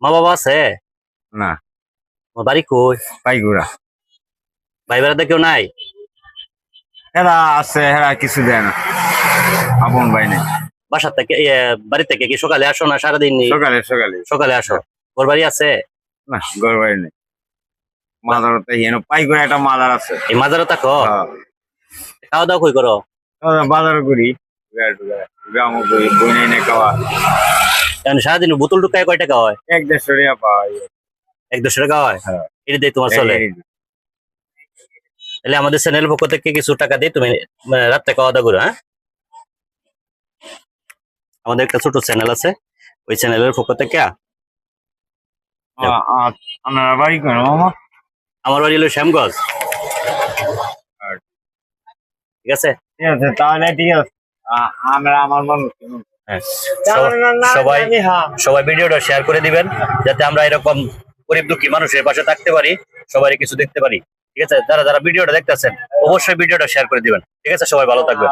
মা বাবা আছে? না। তোমার বাড়ি কই? পাইগুড়া। ভাই বেড়াতে কেউ নাই? এরা আছে, এরা কিছু দেয় না, আপন ভাই নেই। বাসার থেকে বাড়ি থেকে কি সকালে আসো না সারাদিন? সকালে সকালে সকালে আসো। ওর বাড়ি আছে? না, ঘর বাড়ি নেই। মাদারতে পাইগুড়া একটা মাদার আছে। এই মাজারও থাকো? হ্যাঁ। খাওয়া দাওয়া কই করো? বাজার করি, গ্রাম করি, বই নেই না খাওয়া। এখন সারাদিন বোতল ঢুকায় কয় টাকা হয়? 1-150 টাকা পাওয়া যায়। 1-200 টাকা হয়? হ্যাঁ। এটা দিয়ে তোমার চলে? তাহলে আমাদের চ্যানেলের পক্ষ থেকে কিছু টাকা দিয়ে তুমি রাত্রে খাওয়া দাওয়া করো। হ্যাঁ, আমাদের একটা ছোট চ্যানেল আছে, ওই চ্যানেলের পক্ষ থেকে। আপনারা বাড়ি করেন মামা? আমার বাড়ি হলো শ্যামগঞ্জ। ঠিক আছে, ঠিক আছে, তাহলে ঠিক আছে। আমরা আমার মানুষ। হ্যাঁ, সবাই সবাই ভিডিওটা শেয়ার করে দিবেন, যাতে আমরা এরকম গরিব দুঃখী মানুষের পাশে থাকতে পারি, সবাই কিছু দেখতে পারি। ঠিক আছে, যারা যারা ভিডিওটা দেখতেছেন অবশ্যই ভিডিওটা শেয়ার করে দিবেন। ঠিক আছে, সবাই ভালো থাকবেন।